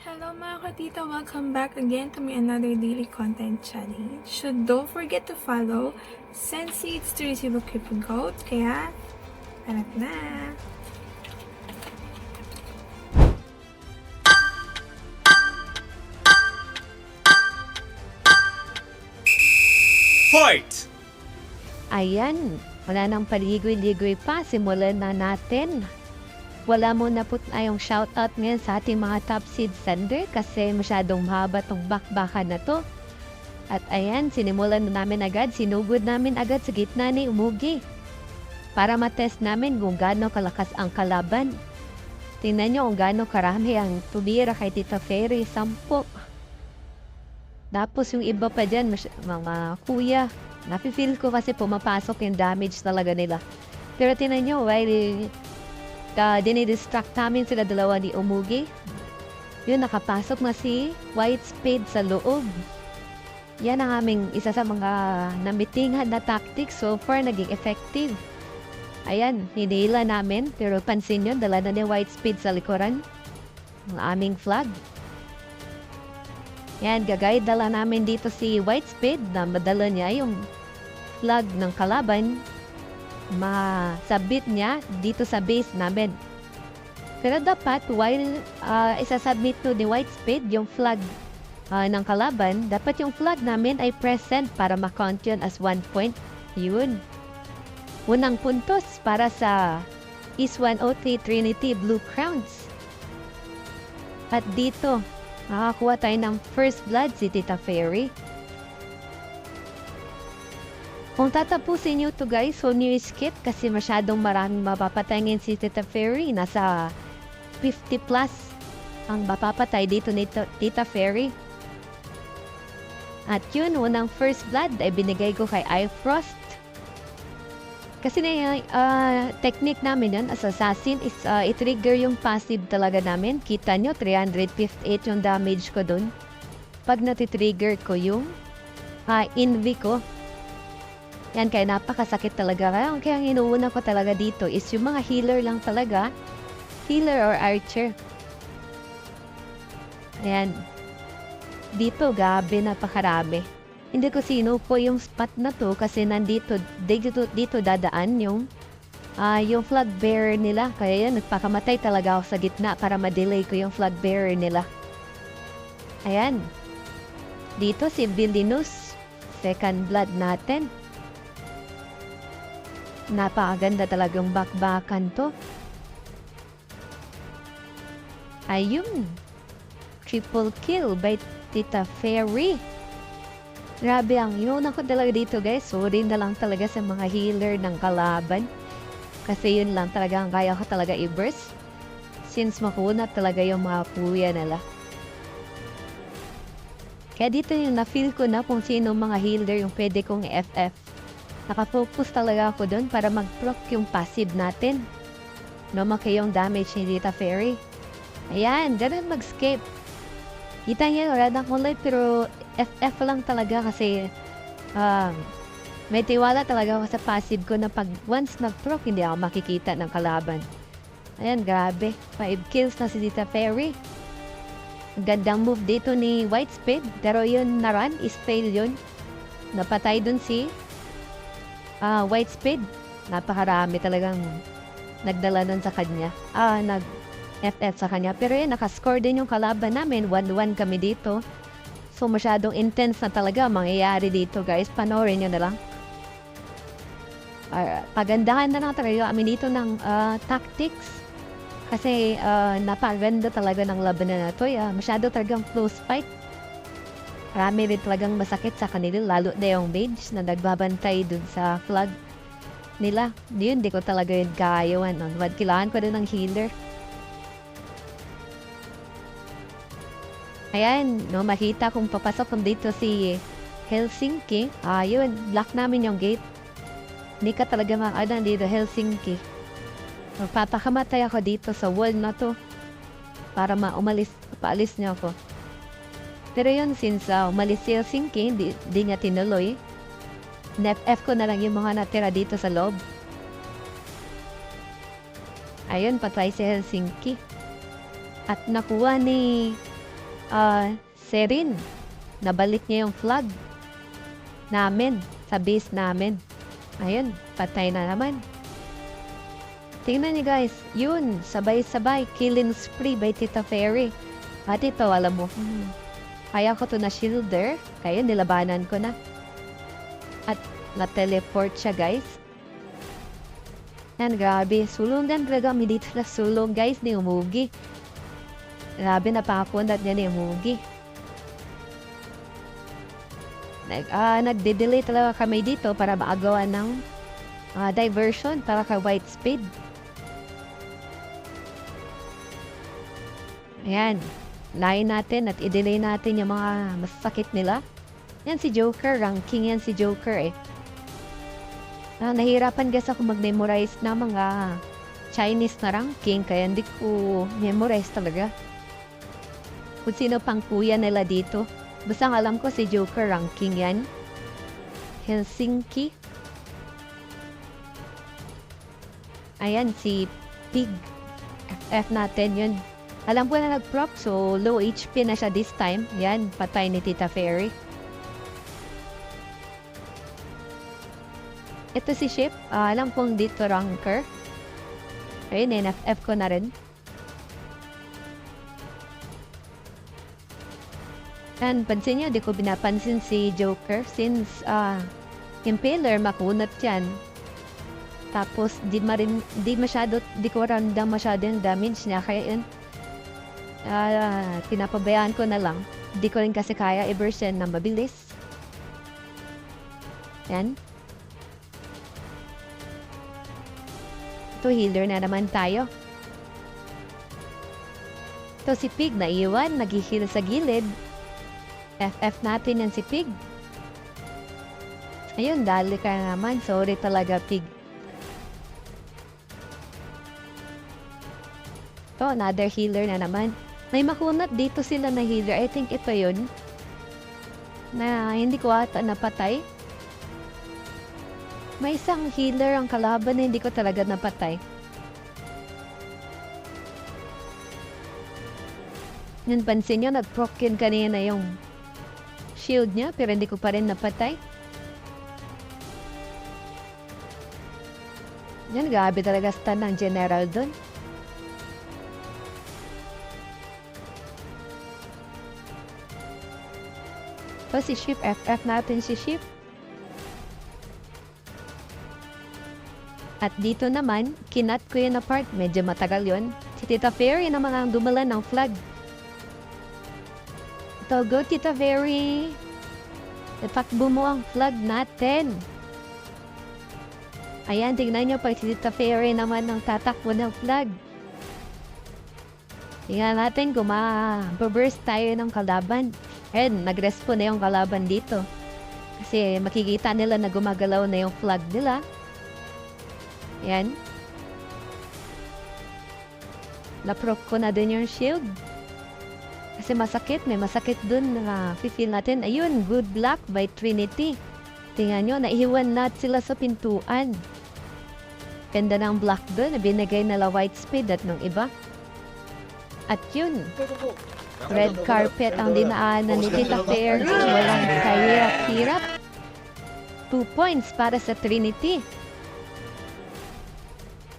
Hello mga katita! Welcome back again to my another daily content challenge. So don't forget to follow, send seeds to receive a coupon code. Kaya, hanap na! Fight! Ayan, wala nang paligoy-ligoy pa, simulan na natin. Wala muna po tayong shoutout ngayon sa ating mga top seed sender kasi masyadong mahaba tong bakbakan na to. At ayan, sinimulan na namin agad, sinugod namin agad sa gitna ni Umugi para matest namin kung gaano kalakas ang kalaban. Tingnan nyo kung gaano karami ang tumira kay Tita Fairy, 10. Tapos yung iba pa dyan, mga kuya, nafe-feel ko kasi pumapasok yung damage talaga nila. Pero tingnan nyo, while dinidistract namin sila dalawa ni Umugi, yun, nakapasok na si White Spade sa loob. Yan ang aming isa sa mga namitinghan na tactics, so far naging effective. Ayan, hinila namin, pero pansin nyo, dala na ni White Spade sa likuran ang aming flag. Yan, gagayad dala namin dito si White Spade na madala niya yung flag ng kalaban, masabit niya dito sa base namin. Pero dapat while isasubmit to ni White Spade yung flag ng kalaban, dapat yung flag namin ay present para ma-count yun as 1 point. Yun. Unang puntos para sa East 103 Trinity Blue Crowns. At dito, makakuha tayo ng first blood si Tita Fairy. Kung tatapusin nyo to guys, huwag nyo skip kasi masyadong maraming mapapatayin si Tita Fairy. Nasa 50 plus ang mapapatay dito ni Tita Fairy. At yun, unang first blood ay binigay ko kay iFrost. Kasi na technique namin yun as assassin is i-trigger yung passive talaga namin. Kita nyo, 358 yung damage ko dun. Pag natitrigger ko yung envy ko. Yan, kaya napakasakit talaga. Kaya ang inuuna ko talaga dito is yung mga healer lang talaga. Healer or archer. Ayan. Dito, gabi, napakarami. Hindi ko sino po yung spot na to kasi nandito, dito dadaan yung flag bearer nila. Kaya yan, nagpakamatay talaga ako sa gitna para ma-delay ko yung flag bearer nila. Ayan. Dito si Vilinus. Second blood natin. Napakaganda talagang bakbakan to. Ayun. Triple kill by Tita Fairy. Grabe, ang inuuna ko talaga dito guys. Sorry na lang talaga sa mga healer ng kalaban. Kasi yun lang talaga ang kaya ko talaga i-burst. Since makuna talaga yung mga kuya nila. Kaya dito yung na-feel ko na kung sino mga healer yung pwede kong FF. Nakafocus talaga ako doon para mag-proc yung passive natin. Lumaki yung damage ni Tita Fairy. Ayan, ganun mag-escape. Kita niya, wala na akong life pero FF lang talaga kasi may tiwala talaga ako sa passive ko na pag once nag-proc, hindi ako makikita ng kalaban. Ayan, grabe. 5 kills na si Tita Fairy. Gandang move dito ni White Spade. Pero yun na-run, is fail yun. Napatay dun si White Spade. Napakarami talagang nagdala nun sa kanya. Nag-FF sa kanya. Pero yun, nakascore din yung kalaban namin. 1-1 kami dito. So, masyadong intense na talaga mangyayari dito, guys. Panoorin nyo na lang. Pagandahan na lang talaga kami dito ng tactics. Kasi napaganda talaga ng labanan na to. Masyado talagang close fight. Marami rin talagang masakit sa kanila, lalo na yung mage na nagbabantay dun sa flag nila. Yun, di ko talaga yun kayawan. Kailangan ko din ng healer. Ayan, no, makita kung papasok kung dito si Helsinki. Yun, block namin yung gate. Hindi ka talaga makakadang dito, Helsinki. Magpapakamatay ako dito sa wall na to para paalis niya ako. Pero yun, since umalis si Helsinki, di niya tinuloy. Nef-F ko na lang yung mga natira dito sa loob. Ayun, patay si Helsinki. At nakuha ni Serin, nabalik niya yung flag namin sa base namin. Ayun, patay na naman. Tingnan niyo guys, yun, sabay-sabay, killing spree by Tita Fairy. At ito, alam mo, kaya ko to na shielder, kaya nilabanan ko na. At na-teleport siya guys. Yan, grabe, sulungan talaga, dito na sulong guys ni Umugi. Grabe, napakundat niya ni Umugi. Nagde-delay talaga kami dito para maagawa ng diversion para kay White Spade. Ayan, lain natin at i-delay natin yung mga masakit nila. Yan si Joker, ranking yan si Joker eh. Nahirapan guys ako mag-memorize na mga Chinese na ranking kaya hindi ko memorize talaga. Kung sino pang kuya nila dito. Basta ang alam ko si Joker ranking yan. Helsinki. Ayan si Pig. FF natin yun. Alam ko na nag-proc so low HP na siya this time. Yan, patay ni Tita Fairy. Ito si Ship. Alam kong dito ranker. Ayun, NFF ko na rin. And pansin niyo, di ko binapansin si Joker since Impaler makunat yan. Tapos di ko randang masyado yung damage niya. Kaya yun, pinapabayaan ko na lang. Di ko rin kasi kaya i-burst yan na mabilis. Yan. Ito, healer na naman tayo. Ito si Pig, naiwan, nag-heal sa gilid. FF natin yan si Pig. Ayun, dali ka naman. Sorry talaga, Pig. Ito, another healer na naman. May makunat dito sila na healer. I think ito yun. Na hindi ko ata napatay. May isang healer ang kalaban na hindi ko talaga napatay. Yun, pansin nyo, nag-proc yun kanina yung shield niya, pero hindi ko pa rin napatay. Yan, grabe talaga stun ng general dun. So, si Ship, FF natin si Ship. At dito naman, kinat ko yun apart. Medyo matagal yun. Si Tita Fairy naman ang dumala ng flag. Ito, go Tita Fairy. Itakbo mo ang flag natin. Ayan, tingnan nyo pag si Tita Fairy naman ang tatakbo ng flag. Tingnan natin kung ma-burst tayo ng kalaban. And nag-respawn na yung kalaban dito. Kasi makikita nila na gumagalaw na yung flag nila. Yan. Naproc ko na dun yung shield. Kasi masakit. May masakit dun na feel natin. Ayun, good luck by Trinity. Tingnan nyo, naihiwan na sila sa pintuan. Ganda ng block dun. Binigay nila White Spade at nung iba. At yun. Red carpet ang dinaanan ni Tita Fairy. Walang kahirap-hirap. 2 points para sa Trinity.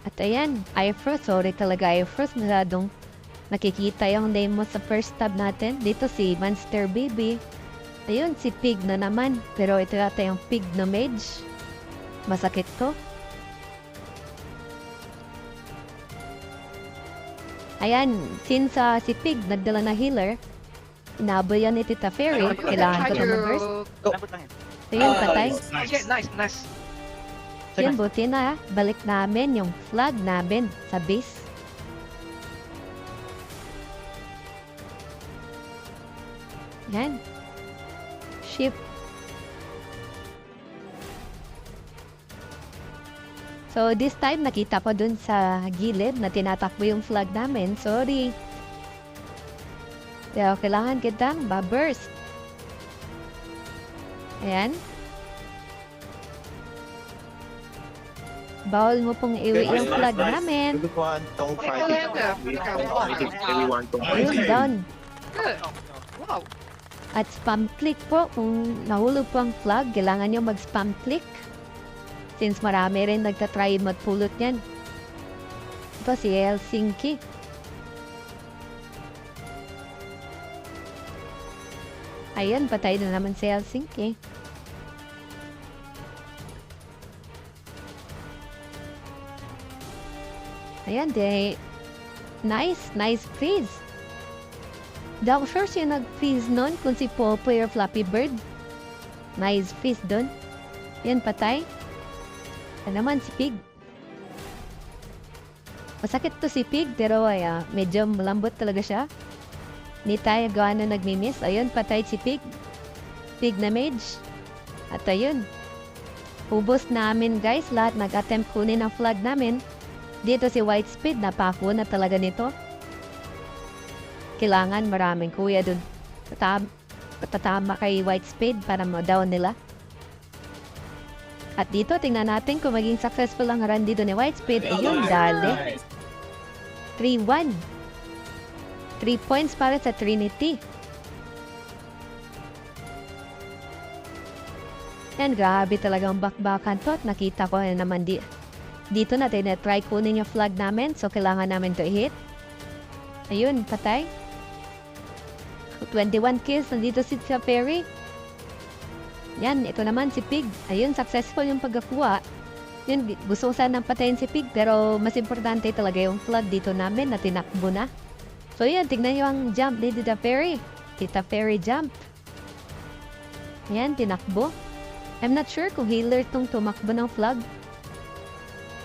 At ayan, iFrost. Sorry talaga iFrost. Masyadong nakikita yung name mo sa first tab natin. Dito si Monster Baby. Ayun, si Pig na naman. Pero ito yata yung Pig na mage. Masakit to. Ayan, since si Pig nagdala na healer, inabol yan ni Tita Fairy. Kailangan ko ito mag-burst. Ayun, patay. Nice. Yun, buti na. Balik namin yung flag namin sa base. Yan. Ship. So, this time, nakita ko dun sa gilid na tinatakbo yung flag namin. Sorry. Pero kailangan kitang ba-burst. Ayan. Bawal mo pong iwi yung flag namin. Ayun, down. Wow. At spam click po, kung nahulog po ang flag, kailangan nyo mag-spam click. Since marami rin nagtatry magpulot yan. Ito si Helsinki. Ayan, patay na naman si Helsinki. Ayan, nice freeze. Di ako sure siya nag-freeze nun kung si Popoy or Flappy Bird. Nice freeze dun. Yan, patay. Yan naman si Pig. Masakit to si Pig, pero medyo malambot talaga siya. Hindi tayo gaano nagmi-miss. Ayun, patay si Pig. Pig na mage. At ayun. Ubos namin guys. Lahat nag-attempt kunin ang flag namin. Dito si White Speed. Napako na talaga nito. Kailangan maraming kuya dun. Tatama kay White Speed para ma-down nila. At dito, tingnan natin kung maging successful ang run dito ni White Speed. Ayun, dali. 3-1. 3 points para sa Trinity. And grabe talagang bakbakan to. At nakita ko na naman dito natin na-try kunin yung flag namin. So, kailangan namin to i-hit. Ayun, patay. 21 kills. Nandito si Ferry. Yan, ito naman si Pig. Ayun, successful yung pagkakuha. Yun, gusto ko sanang patayin si Pig. Pero mas importante talaga yung flag dito namin na tinakbo na. So yun, tignan nyo ang jump ni Tita Fairy. Tita Fairy jump. Yan, tinakbo. I'm not sure kung healer tong tumakbo ng flag.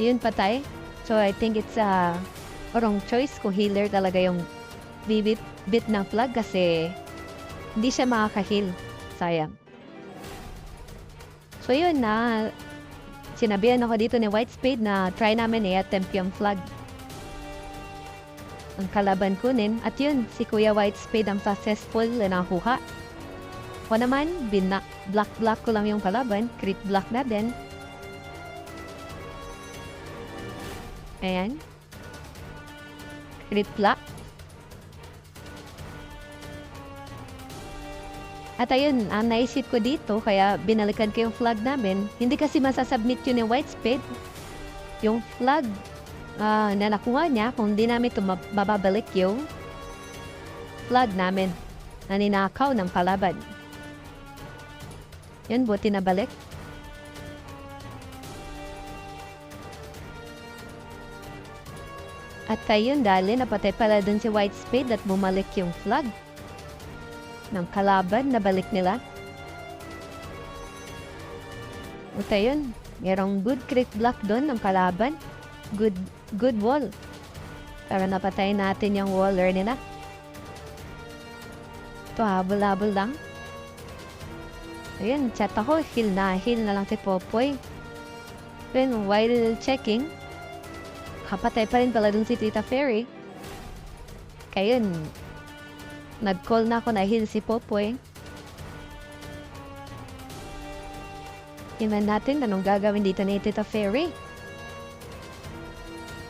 Yun, patay. So I think it's a wrong choice kung healer talaga yung bit ng flag kasi hindi siya makaka-heal. Sayang. So yun na, sinabihan ako dito ni White Spade na try namin i-attempt yung flag. Ang kalaban kunin. At yun, si Kuya White Spade ang successful na nakuha. Ako naman, block ko lang yung kalaban. Crit block na din. Ayan. Crit block. At ayun, ang naisip ko dito, kaya binalikan ko yung flag namin. Hindi kasi masasubmit yun ni White Spade. Yung flag na nakuha niya, kung di namin ito mababalik yung flag namin na ninakaw ng kalaban. Yun, buti na balik. At ayun, dali, napatay pala dun si White Spade at bumalik yung flag ng kalaban na balik nila. At ayun, merong good crit block doon ng kalaban. Good wall. Para napatay natin yung waller nila. Ito, habol-habol lang. Ayun, chat ako. Heal na lang si Popoy. Then, while checking, kapatay pa rin pala dun si Tita Fairy. Kaya yun, nag-call na ako na heal si Popoy. Tingnan natin anong gagawin dito ni Tita Fairy.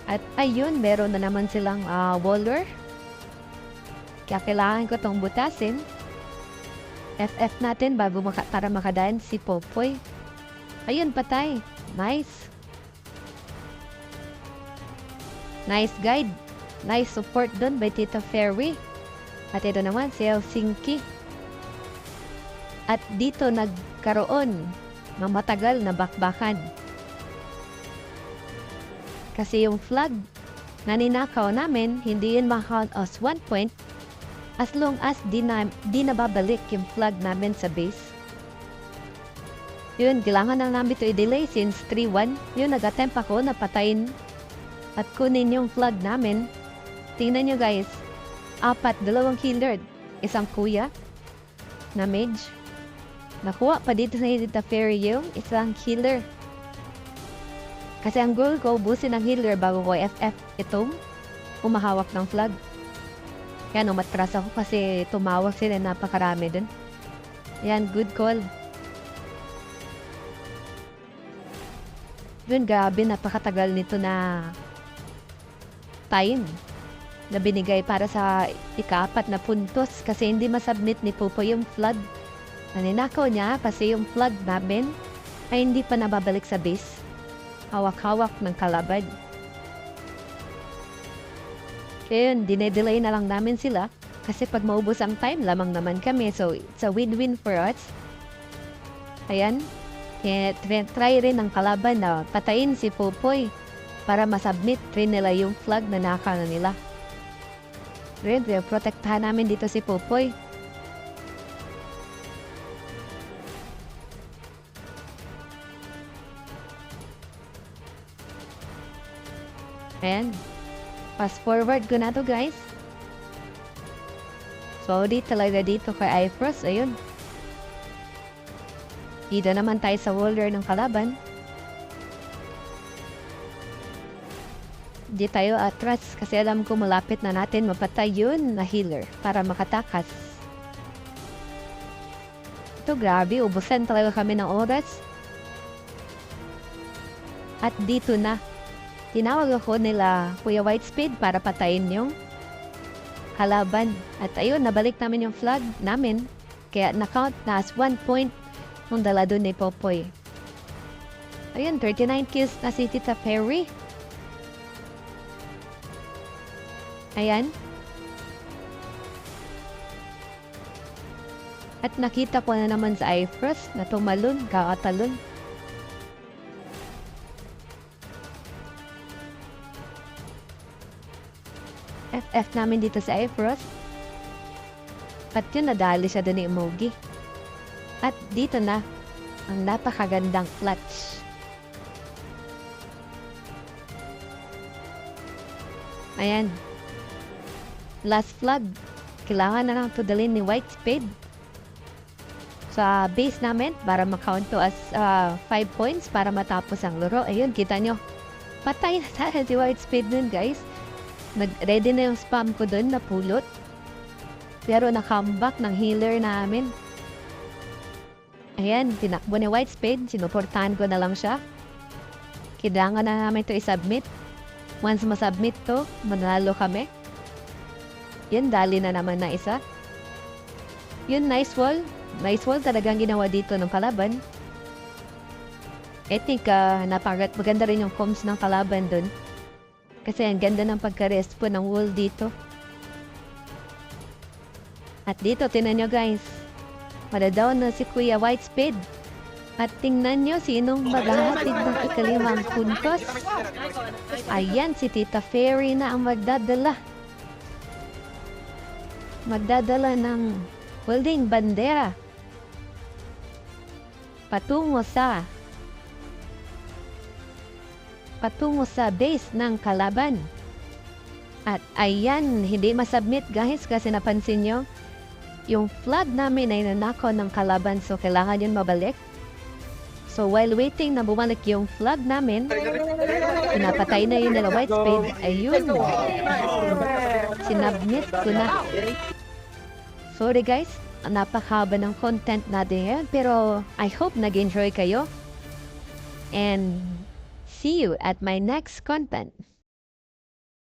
At ayun, meron na naman silang waller. Kaya kailangan ko itong butasin. FF natin para makadaan si Popoy. Ayun, patay. Nice. Nice guide. Nice support dun by Tita Fairy. At ito naman si Helsinki. At dito nagkaroon ng matagal na bakbakan. Kasi yung flag na ninakaw namin, hindi yun makakount as 1 point as long as di nababalik yung flag namin sa base. Yun, kailangan na namin ito i-delay since 3-1. Yun, nag-attempt ako na patayin at kunin yung flag namin. Tingnan nyo guys, 2 healer, isang kuya na mage. Nakuha pa dito sa Tita Fairy yung isang healer. Kasi ang goal ko, ubusin ang healer bago ko FF itong umahawak ng flag. Yan, umatras ako kasi tumawag sila, napakarami dun. Yan, good call. Dun, grabe, napakatagal nito na time. na binigay para sa ika-4 na puntos kasi hindi masubmit ni Popoy yung flag. Naninakaw niya kasi yung flag namin ay hindi pa nababalik sa base. Hawak-hawak ng kalaban. Kaya yun, dinedelay na lang namin sila kasi pag maubos ang time, lamang naman kami. So, it's a win-win for us. Ayan. Kaya try rin ng kalaban na patayin si Popoy para masubmit rin nila yung flag na nakaw na nila. Rin, protektahan namin dito si Popoy. Ayan. Fast forward ko na to guys. So, talaga dito kay Ifrost. Ayun. Dito naman tayo sa holder ng kalaban. Di tayo atras kasi alam ko malapit na natin mapatay yun na healer para makatakas. Ito grabe, ubusan talaga kami ng oras. At dito na. Tinawag ako nila Kuya Whitespade para patayin yung kalaban. At ayun, nabalik namin yung flag namin. Kaya na-count na as 1 point nung dala doon ni Popoy. Ayun, 39 kills na si Tita Fairy. Ayan. At nakita ko na naman sa Ifrost na tumalon, kakatalon. FF namin dito sa Ifrost. At yun, nadali siya doon ni Emogi. At dito na, ang napakagandang clutch. Ayan. Last flag. Kailangan na lang to dalhin ni Whitespade sa base namin para makount to as 5 points para matapos ang laro. Ayun, kita nyo. Patay na sana si Whitespade dun, guys. Nag-ready na yung spam ko dun na pulot. Pero na-comeback ng healer namin. Ayan, tinakbo ni Whitespade. Sinuportahan ko na lang siya. Kailangan na namin to i-submit. Once masubmit to, manalo kami. Yan, dali na naman na isa. Yun, nice wall. Nice wall talagang ginawa dito ng kalaban. I think maganda rin yung comms ng kalaban dun. Kasi ang ganda ng pagka-respo ng wall dito. At dito, tingnan nyo guys. Madadown na si Kuya Whitespade. At tingnan nyo sinong maghahatid ng ika-5 puntos. Ayan, si Tita Fairy na ang magdadala. Magdadala ng holding bandera. Patungo sa base ng kalaban. At ayan, hindi masubmit guys kasi napansin nyo, yung flag namin ay nanakaw ng kalaban so kailangan yun mabalik. So while waiting na bumalik yung flag namin, pinapatay na yun nila Whitespade. Ayun, sinubmit ko na. Sorry guys, napakahaba ng content natin ngayon pero I hope nag-enjoy kayo. And see you at my next content.